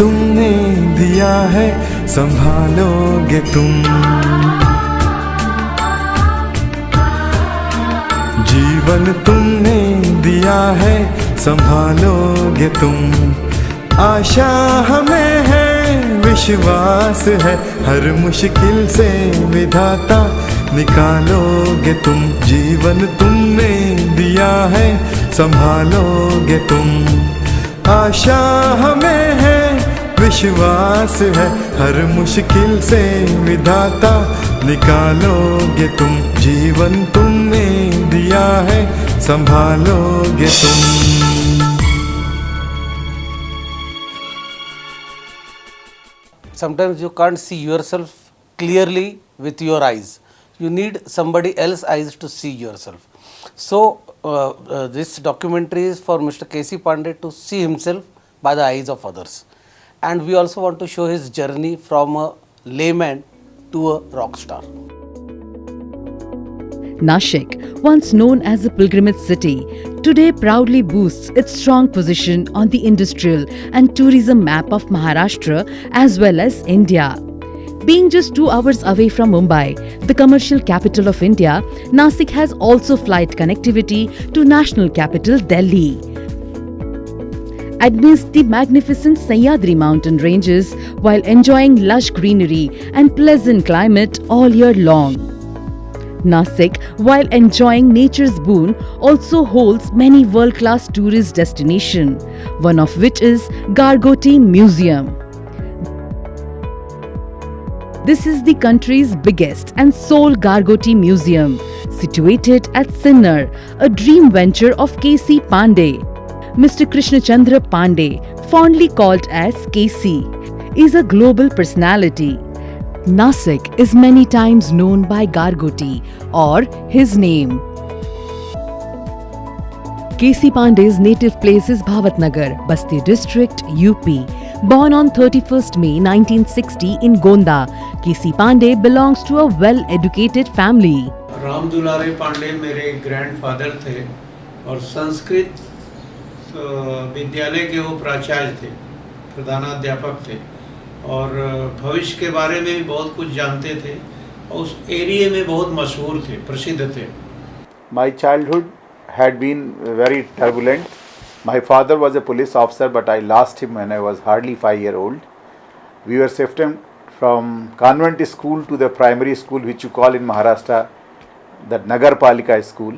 तुमने दिया है संभालोगे तुम, जीवन तुमने दिया है संभालोगे तुम। आशा हमें है, विश्वास है, हर मुश्किल से विधाता निकालोगे तुम, जीवन तुमने दिया है संभालोगे तुम। आशा हमें है, विश्वास है, हर मुश्किल से विधाता निकालोगे तुम, जीवन तुमने दिया है संभालोगे तुम। Sometimes you can't see yourself clearly with your eyes. You need somebody else's eyes to see yourself. So this documentary is for Mr. K.C. Pandey to see himself by the eyes of others. And we also want to show his journey from a layman to a rock star. Nashik, once known as a pilgrimage city, today proudly boasts its strong position on the industrial and tourism map of Maharashtra as well as India. Being just 2 hours away from Mumbai, the commercial capital of India, Nasik has also flight connectivity to national capital Delhi. Amidst the magnificent Sahyadri mountain ranges while enjoying lush greenery and pleasant climate all year long. Nasik, while enjoying nature's boon, also holds many world-class tourist destinations, one of which is Gargoti Museum. This is the country's biggest and sole Gargoti Museum, situated at Sinnar, a dream venture of K.C. Pandey. Mr. Krishna Chandra Pandey, fondly called as KC, is a global personality. Nasik is many times known by Gargoti or his name. K.C. Pandey's native place is Bhavatnagar, Basti district, UP. Born on 31st May 1960 in Gonda, K.C. Pandey belongs to a well-educated family. Ram दुलारे पांडे मेरे grandfather थे और संस्कृत विद्यालय के वो प्राचार्य थे, प्रधानाध्यापक थे और भविष्य के बारे में भी बहुत कुछ जानते थे और उस एरिया में बहुत मशहूर थे, प्रसिद्ध थे। My childhood had been very turbulent. My father was a police officer, but I lost him when I was hardly 5 years old. We were shifted from convent school to the primary school, which you call in Maharashtra the Nagar Palika school.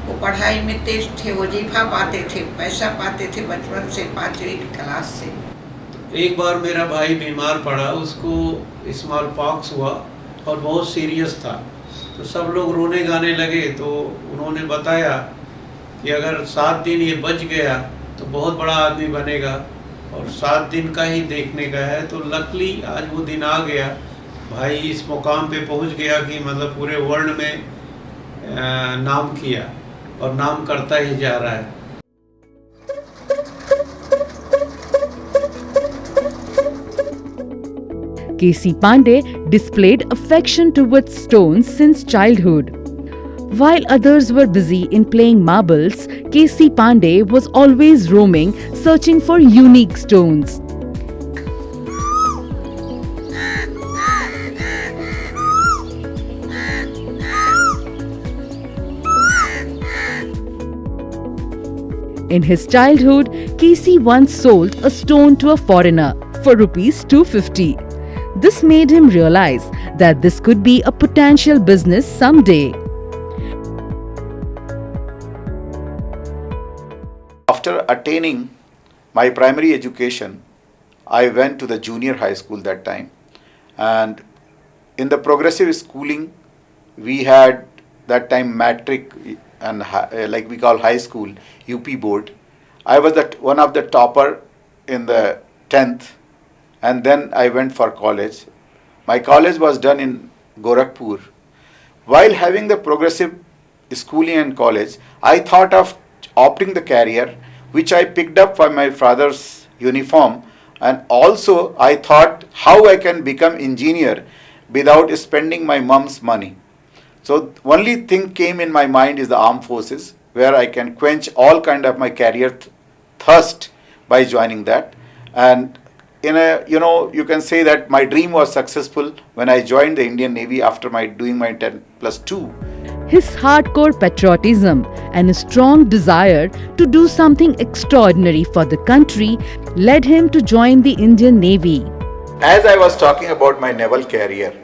वो पढ़ाई में तेज थे, वजीफा पाते थे, पैसा पाते थे बचपन से 5वीं क्लास से। एक बार मेरा भाई बीमार पड़ा, उसको स्मॉल पॉक्स हुआ और बहुत सीरियस था, तो सब लोग रोने गाने लगे। तो उन्होंने बताया कि अगर 7 दिन ये बच गया तो बहुत बड़ा आदमी बनेगा और 7 दिन का ही देखने का है। तो लकली आज वो दिन आ गया, भाई इस मुकाम पे पहुंच गया कि मतलब पूरे वर्ल्ड में नाम किया और नाम करता ही जा रहा है। K.C. Pandey displayed affection towards stones since childhood. While others were busy in playing marbles, K.C. Pandey was always roaming, searching for unique stones. In his childhood, K.C. once sold a stone to a foreigner for rupees 250. This made him realize that this could be a potential business someday. After attaining my primary education, I went to the junior high school that time, and in the progressive schooling we had that time matric and like we call high school UP board. I was one of the topper in the 10th, and then I went for college. My college was done in Gorakhpur. While having the progressive schooling and college, I thought of opting the career which I picked up from my father's uniform, and also I thought how I can become engineer without spending my mom's money. So only thing came in my mind is the armed forces, where I can quench all kind of my career thirst by joining that. And in a, you can say that my dream was successful when I joined the Indian Navy after doing my 10+2. His hardcore patriotism and a strong desire to do something extraordinary for the country led him to join the Indian Navy. As I was talking about my naval career,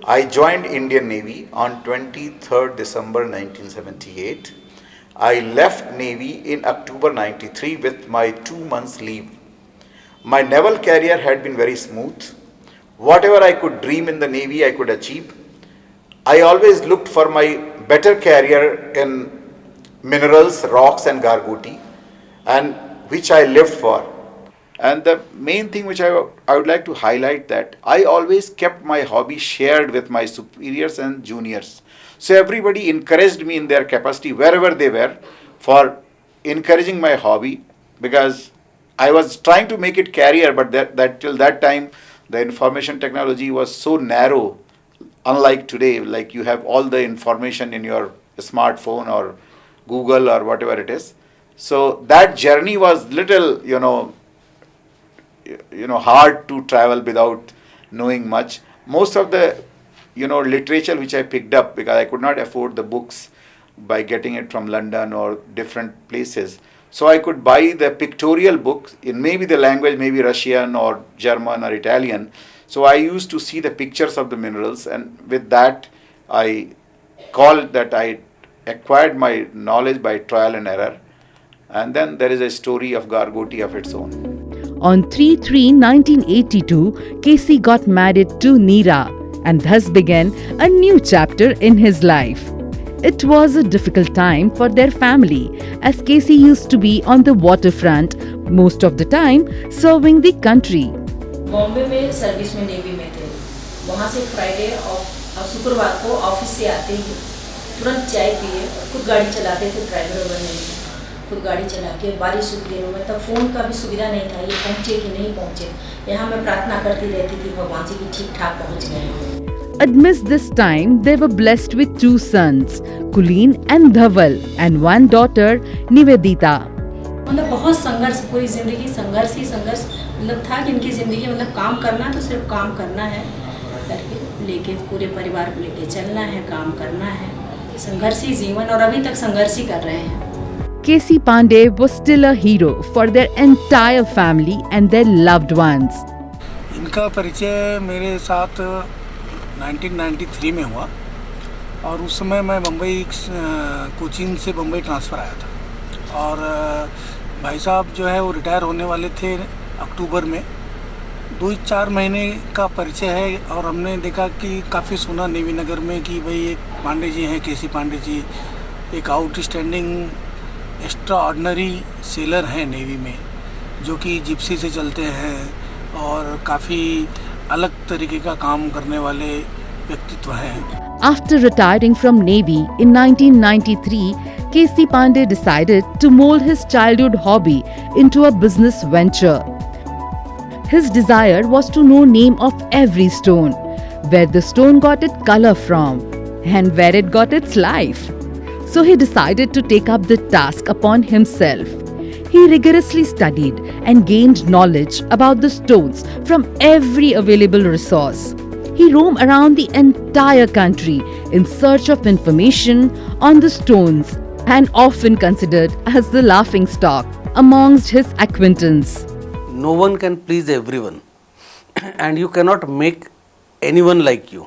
I joined Indian Navy on 23rd December 1978. I left Navy in October 93 with my 2 months leave. My naval career had been very smooth. Whatever I could dream in the Navy, I could achieve. I always looked for my better career in minerals, rocks and Gargoti, and which I lived for. And the main thing which I would like to highlight that I always kept my hobby shared with my superiors and juniors. So everybody encouraged me in their capacity wherever they were for encouraging my hobby, because I was trying to make it career, but that till that time the information technology was so narrow, unlike today, like you have all the information in your smartphone or Google or whatever it is. So that journey was little, hard to travel without knowing much. Most of the, literature which I picked up, because I could not afford the books by getting it from London or different places. So I could buy the pictorial books in maybe the language, maybe Russian or German or Italian. So I used to see the pictures of the minerals, and with that I called that I acquired my knowledge by trial and error. And then there is a story of Gargoti of its own. On 3/3/1982, Casey got married to Neera and thus began a new chapter in his life. It was a difficult time for their family, as Casey used to be on the waterfront most of the time, serving the country. Bombay में service में navy में थे। वहाँ से Friday और शुक्रवार को office से आते ही तुरंत चाय पिए, खुद गाड़ी चलाते थे, ड्राइवर नहीं, खुद गाड़ी चला के बारिश दिनों में तब फ़ोन का भी सुविधा नहीं था, ये पहुँचे कि नहीं पहुँचे। यहाँ मैं प्रार्थना करती रहती थी भगवान से कि ठीक ठाक पहुँच गए। Amidst this time, they were blessed with 2 sons, Kulin and Dhaval, and 1 daughter, Nivedita. मतलब बहुत संघर्ष, पूरी जिंदगी संघर्ष ही संघर्ष मतलब था कि इनकी ज़िंदगी मतलब काम करना तो सिर्फ काम करना है, करके लेके पूरे परिवार को लेके चलना है, काम करना है, संघर्षी जीवन और अभी तक संघर्ष ही कर रहे हैं। Casey Pandey was still a hero for their entire family and their loved ones. इनका परिचय मेरे साथ 1993 में हुआ और उस समय मैं मुंबई कोचीन से मुंबई ट्रांसफ़र आया था और भाई साहब जो है वो रिटायर होने वाले थे अक्टूबर में। 2-4 महीने का परिचय है और हमने देखा कि काफ़ी सुना नेवी नगर में कि भाई एक पांडे जी हैं, केसी पांडे जी एक आउटस्टैंडिंग एक्स्ट्रा ऑर्डिनरी सेलर हैं नेवी में, जो कि जिप्सी से चलते हैं और काफ़ी अलग तरीके का काम करने वाले व्यक्तित्व हैं। After retiring from Navy in 1993, Casey Pandey decided to mold his childhood hobby into a business venture. His desire was to know name of every stone, where the stone got its color from, and where it got its life. So he decided to take up the task upon himself. He rigorously studied and gained knowledge about the stones from every available resource. He roamed around the entire country in search of information on the stones and often considered as the laughingstock amongst his acquaintance. No one can please everyone and you cannot make anyone like you.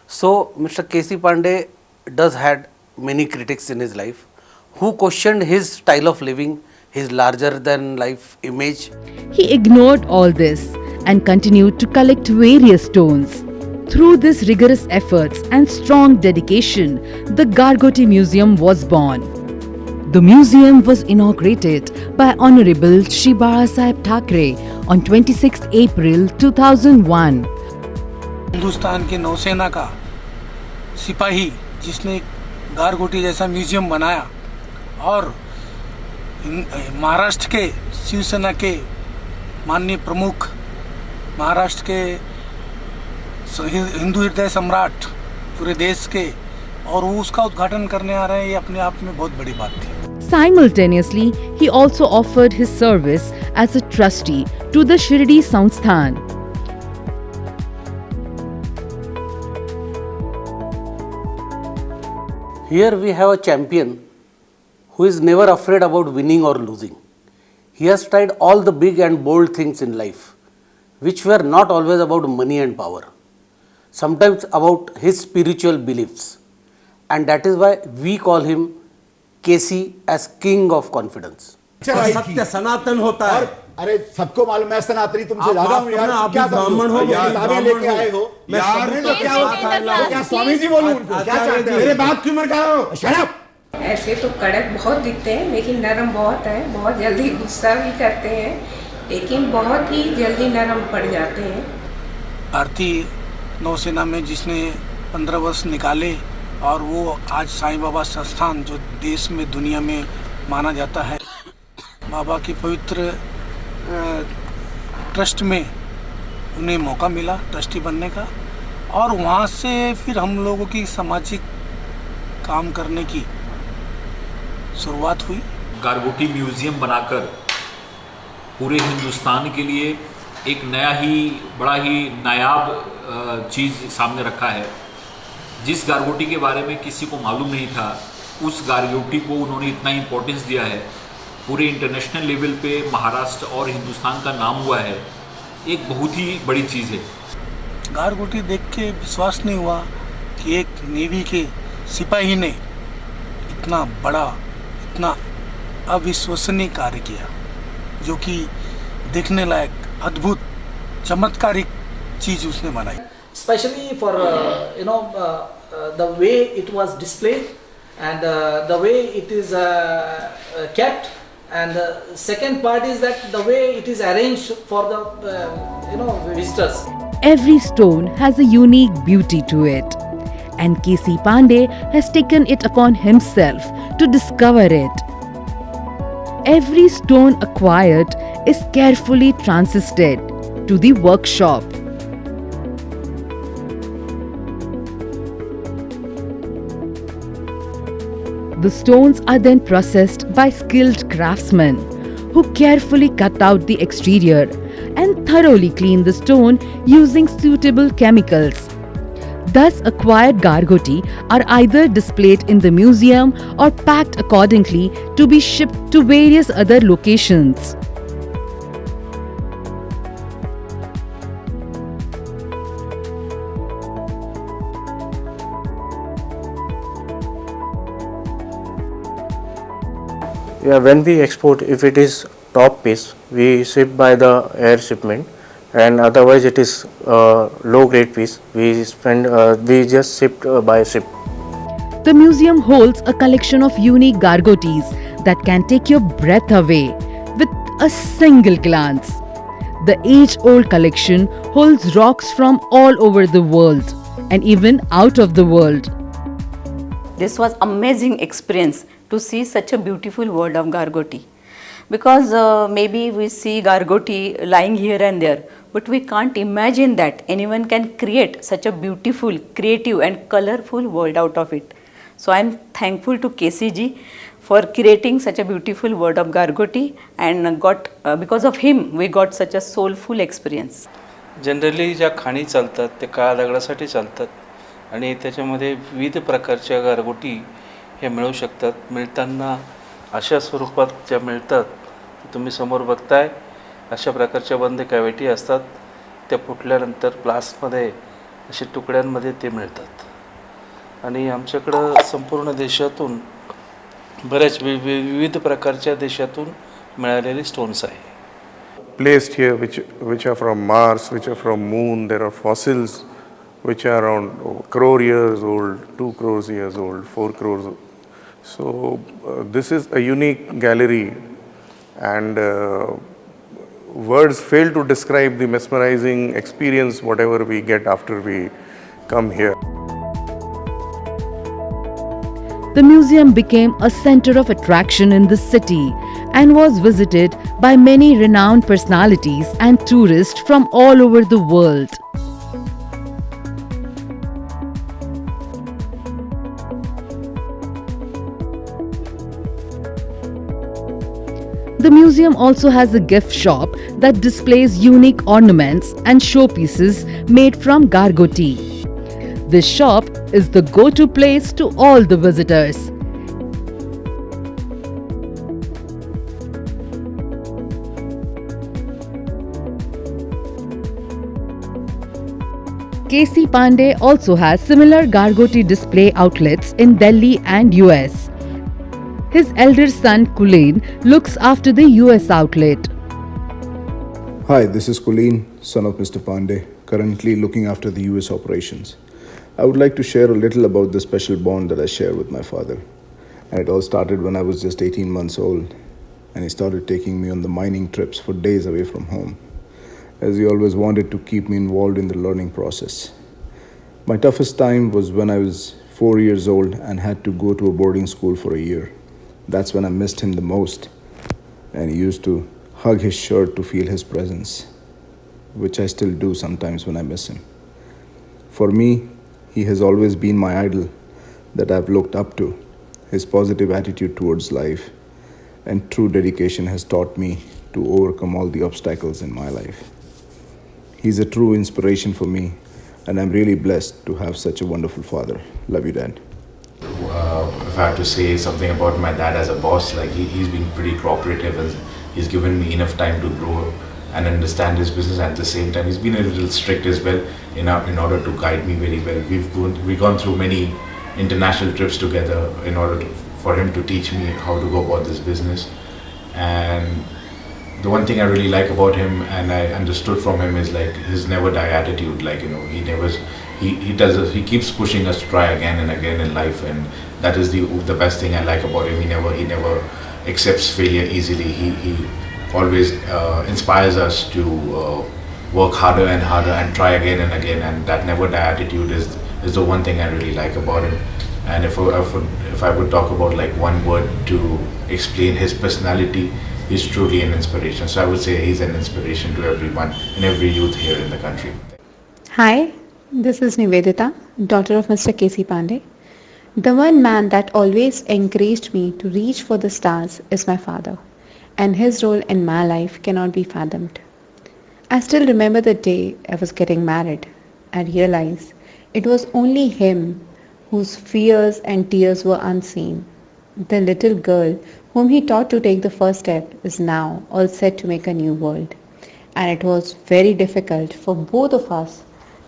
So Mr. Casey Pandey does had many critics in his life who questioned his style of living, his larger than life image. He ignored all this and continued to collect various stones. Through these rigorous efforts and strong dedication, the Gargoti Museum was born. The museum was inaugurated by Honorable Shri Barasaheb Thackeray on 26 April 2001. Hindustan की नौसेना का सिपाही जिसने गारगोटी जैसा museum बनाया और महाराष्ट्र के शिवसेना के माननीय प्रमुख, महाराष्ट्र के हिंदू हृदय सम्राट पूरे देश के, और वो उसका उद्घाटन करने आ रहे हैं, ये अपने आप में बहुत बड़ी बात थी. Simultaneously, he also offered his service as a trustee to the Shirdi Sansthan. Here we have a champion who is never afraid about winning or losing. He has tried all the big and bold things in life, which were not always about money and power, sometimes about his spiritual beliefs. And that is why we call him KC as King of Confidence. सत्य सनातन होता है। अरे सबको मालूम है सनातनी तुमसे आप ज्यादा माफ हूँ यार, करना, आप क्या भी ब्राह्मण हो, यार, मैं किताबें लेके आए हो, मैं यार, समझ तो लो क्या क्या बात है? तो क्या स्वामी जी बोलूं उनको, क्या चाहते हैं? मेरे बात क्यों मत करो? Shut up! ऐसे तो कड़क बहुत दिखते हैं लेकिन नरम बहुत है, बहुत जल्दी गुस्सा भी करते हैं लेकिन बहुत ही जल्दी नरम पड़ जाते हैं। भारतीय नौसेना में जिसने 15 वर्ष निकाले और वो आज साईं बाबा संस्थान जो देश में दुनिया में माना जाता है, बाबा की पवित्र ट्रस्ट में उन्हें मौका मिला ट्रस्टी बनने का और वहाँ से फिर हम लोगों की सामाजिक काम करने की शुरुआत हुई। गारगोटी म्यूज़ियम बनाकर पूरे हिंदुस्तान के लिए एक नया ही बड़ा ही नायाब चीज़ सामने रखा है। जिस गारगोटी के बारे में किसी को मालूम नहीं था, उस गारगोटी को उन्होंने इतना इम्पोर्टेंस दिया है, पूरे इंटरनेशनल लेवल पे महाराष्ट्र और हिंदुस्तान का नाम हुआ है। एक बहुत ही बड़ी चीज़ है। गारगोटी देख के विश्वास नहीं हुआ कि एक नेवी के सिपाही ने इतना बड़ा, इतना अविश्वसनीय कार्य किया, जो कि देखने लायक अद्भुत चमत्कारिक चीज़ उसने बनाई। Especially for the way it was displayed and the way it is kept, and the second part is that the way it is arranged for the visitors. Every stone has a unique beauty to it, and KC Pandey has taken it upon himself to discover it. Every stone acquired is carefully transisted to the workshop. The stones are then processed by skilled craftsmen who carefully cut out the exterior and thoroughly clean the stone using suitable chemicals. Thus, acquired gargoti are either displayed in the museum or packed accordingly to be shipped to various other locations. Yeah, when we export, if it is top piece, we ship by the air shipment, and otherwise it is low grade piece, we just ship by ship. The museum holds a collection of unique gargoties that can take your breath away with a single glance. The age-old collection holds rocks from all over the world and even out of the world. This was amazing experience to see such a beautiful world of Gargoti, because maybe we see Gargoti lying here and there, but we can't imagine that anyone can create such a beautiful, creative and colorful world out of it. So I am thankful to KCG for creating such a beautiful world of Gargoti, and because of him we got such a soulful experience. Generally ज्या खाणी चालतात त्या काळ्या दगडासाठी चालतात आणि त्याच्यामध्ये विविध प्रकारच्या गारगोटी हे मिळू शकतात. मिळताना अशा स्वरूपात ज्या मिळतात तुम्ही समोर बघताय, अशा प्रकारच्या बंद कॅव्हिटी असतात. त्या फुटल्यानंतर ग्लासमध्ये अशा तुकड्यांमध्ये ते मिळतात आणि आमच्याकडं संपूर्ण देशातून बऱ्याच विविध प्रकारच्या देशातून मिळालेले स्टोन्स आहे. Placed here which are from Mars, which are from Moon. There are fossils which are around crore years old, 2 crores years old, 4 crores. So this is a unique gallery, and words fail to describe the mesmerizing experience whatever we get after we come here. The museum became a center of attraction in the city and was visited by many renowned personalities and tourists from all over the world. The museum also has a gift shop that displays unique ornaments and showpieces made from Gargoti. This shop is the go-to place to all the visitors. KC Pandey also has similar Gargoti display outlets in Delhi and US. His elder son Kulin looks after the US outlet. Hi, this is Kulin, son of Mr. Pandey, currently looking after the US operations. I would like to share a little about the special bond that I share with my father. And it all started when I was just 18 months old, and he started taking me on the mining trips for days away from home, as he always wanted to keep me involved in the learning process. My toughest time was when I was 4 years old and had to go to a boarding school for a year. That's when I missed him the most, and he used to hug his shirt to feel his presence, which I still do sometimes when I miss him. For me, he has always been my idol that I've looked up to. His positive attitude towards life and true dedication has taught me to overcome all the obstacles in my life. He's a true inspiration for me, and I'm really blessed to have such a wonderful father. Love you, Dad. If I have to say something about my dad as a boss, like he's been pretty cooperative and he's given me enough time to grow and understand his business. At the same time, he's been a little strict as well in order to guide me very well. We've gone through many international trips together in order for him to teach me how to go about this business. And the one thing I really like about him and I understood from him is like his never die attitude. Like, you know, he keeps pushing us to try again and again in life, and that is the best thing I like about him. He never accepts failure easily. He always inspires us to work harder and harder and try again and again, and that never die attitude is the one thing I really like about him. And if I would talk about like one word to explain his personality, he's truly an inspiration. So I would say he's an inspiration to everyone and every youth here in the country. Hi, this is Nivedita, daughter of Mr. KC Pandey. The one man that always encouraged me to reach for the stars is my father, and his role in my life cannot be fathomed. I still remember the day I was getting married. I realized it was only him whose fears and tears were unseen. The little girl whom he taught to take the first step is now all set to make a new world. And it was very difficult for both of us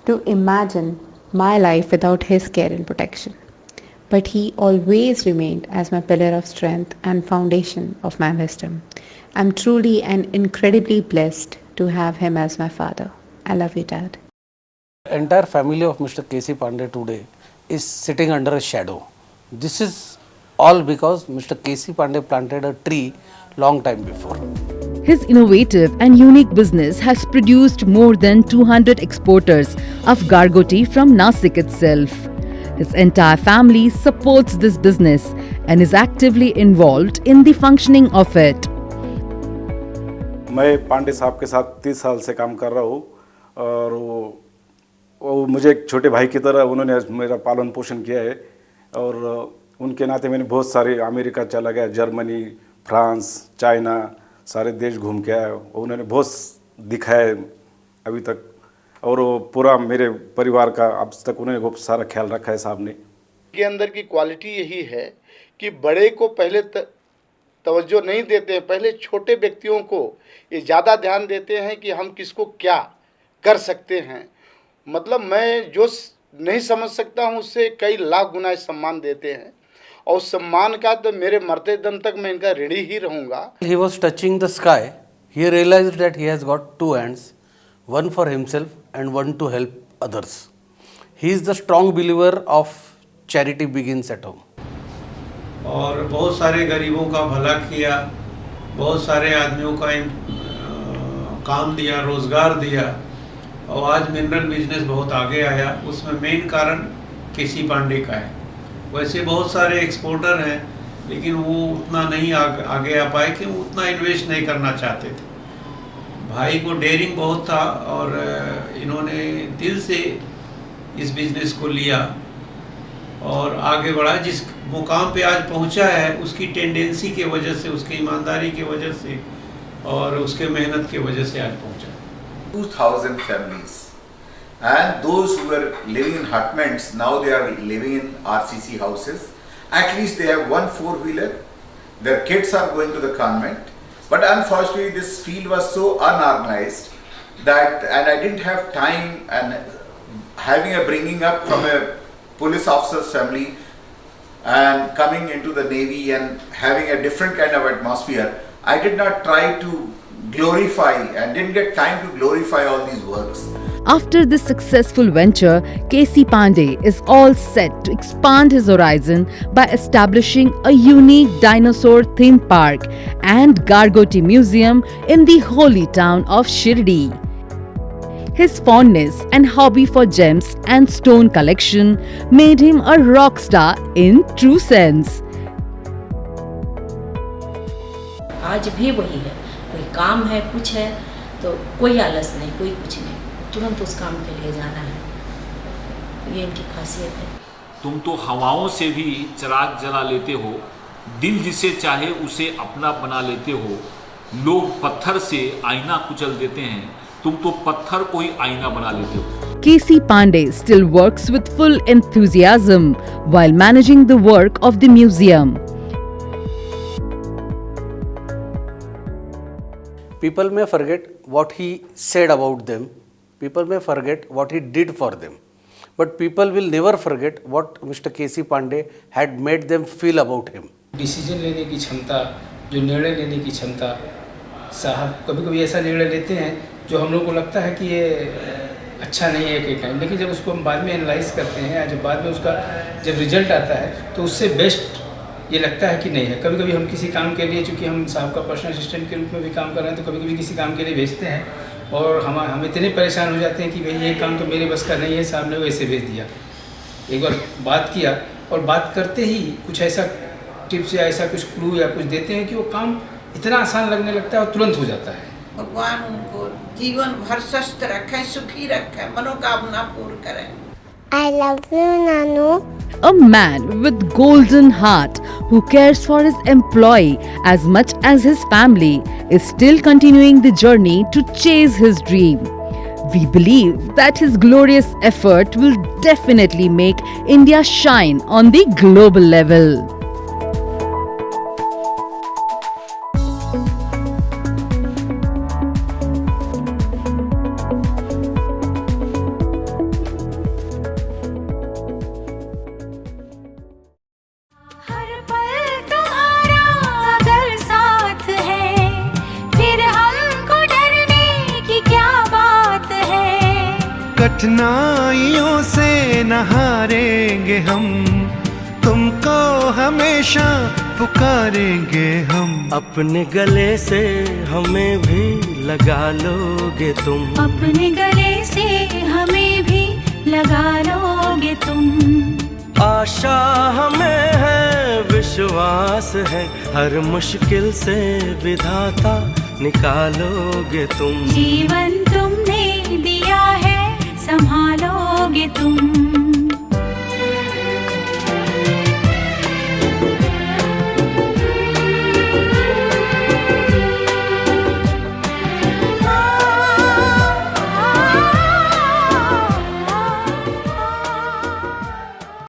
to imagine my life without his care and protection. But he always remained as my pillar of strength and foundation of my wisdom. I'm truly and incredibly blessed to have him as my father. I love you, Dad. The entire family of Mr. KC Pandey today is sitting under a shadow. This is all because Mr. KC Pandey planted a tree long time before. His innovative and unique business has produced more than 200 exporters of Gargoti from Nasik itself. His entire family supports this business and is actively involved in the functioning of it. मैं पांडे साहब के साथ 30 साल से काम कर रहा हूँ और वो मुझे एक छोटे भाई की तरह उन्होंने मेरा पालन पोषण किया है और उनके नाते मैंने बहुत सारे अमेरिका चला गया, जर्मनी, फ्रांस, चाइना, सारे देश घूम के आया। उन्होंने बहुत दिखाया अभी तक और वो पूरा मेरे परिवार का अब तक उन्होंने बहुत सारा ख्याल रखा है साहब ने। के अंदर की क्वालिटी यही है कि बड़े को पहले तवज्जो नहीं देते हैं, पहले छोटे व्यक्तियों को ये ज़्यादा ध्यान देते हैं कि हम किसको क्या कर सकते हैं। मतलब मैं जो नहीं समझ सकता हूँ उससे कई लाख गुना सम्मान देते हैं और सम्मान का तो मेरे मरते दम तक मैं इनका ऋणी ही रहूँगा। He was touching the sky. He realized that he has got two hands, one for himself and one to help others. He is the strong believer of charity begins at home. और बहुत सारे गरीबों का भला किया, बहुत सारे आदमियों का काम दिया, रोज़गार दिया और आज मिनरल बिजनेस बहुत आगे आया। उसमें मेन कारण केसी पांडे का है। वैसे बहुत सारे एक्सपोर्टर हैं लेकिन वो उतना नहीं आगे आ पाए कि वो उतना इन्वेस्ट नहीं करना चाहते थे। भाई को डेयरिंग बहुत था और इन्होंने दिल से इस बिज़नेस को लिया और आगे बढ़ा। जिस मुकाम पे आज पहुंचा है उसकी टेंडेंसी के वजह से, उसकी ईमानदारी की वजह से और उसके मेहनत की वजह से आज पहुंचा। 2000 families, and those who were living in hutments, now they are living in RCC houses. At least they have one 4-wheeler. Their kids are going to the convent, but unfortunately this field was so unorganized that, and I didn't have time, and having a bringing up from a police officer's family and coming into the Navy and having a different kind of atmosphere, I did not try to glorify and didn't get time to glorify all these works. After this successful venture, KC Pandey is all set to expand his horizon by establishing a unique dinosaur theme park and Gargoti Museum in the holy town of Shirdi. His fondness and hobby for gems and stone collection made him a rock star in true sense. आज भी वही है, कोई काम है, कुछ है तो कोई आलस नहीं, कोई कुछ नहीं, तुरंत उस काम के लिए जाना है। ये इनकी खासियत है। तुम तो हवाओं से भी चिराग जला लेते हो, दिल जिसे चाहे उसे अपना बना लेते हो। लोग पत्थर से आईना कुचल देते हैं, तुम तो पत्थर को ही आईना बना लेते हो। KC Pandey still works with full enthusiasm while managing the work of the museum. People may forget what he said about them, people may forget what he did for them, but people will never forget what Mr. KC Pandey had made them feel about him. Decision लेने की क्षमता, जो निर्णय लेने की क्षमता, साहब कभी कभी ऐसा निर्णय लेते हैं जो हम लोग को लगता है कि ये अच्छा नहीं है एक टाइम, लेकिन जब उसको हम बाद में एनालाइज करते हैं, जब बाद में उसका जब रिजल्ट आता है तो उससे बेस्ट ये लगता है कि नहीं है। कभी कभी हम किसी काम के लिए, चूँकि हम साहब का पर्सनल असिस्टेंट के रूप में भी काम कर रहे हैं, तो कभी कभी किसी काम के लिए भेजते हैं और हम इतने परेशान हो जाते हैं कि भाई ये काम तो मेरे बस का नहीं है, साहब ने वैसे भेज दिया। एक बार बात किया और बात करते ही कुछ ऐसा टिप्स या ऐसा कुछ क्लू या कुछ देते हैं कि वो काम इतना आसान लगने लगता है और तुरंत हो जाता है। भगवान उनको जीवन भर स्वस्थ रखें, सुखी रखें, मनोकामना पूर्ण करें। I love you, Nanu. A man with golden heart who cares for his employee as much as his family is still continuing the journey to chase his dream. We believe that his glorious effort will definitely make India shine on the global level. कठिनाइयों से न हारेंगे हम, तुमको हमेशा पुकारेंगे हम। अपने गले से हमें भी लगा लोगे तुम, अपने गले से हमें भी लगा लोगे तुम। आशा हमें है, विश्वास है, हर मुश्किल से विधाता निकालोगे तुम। जीवन तुम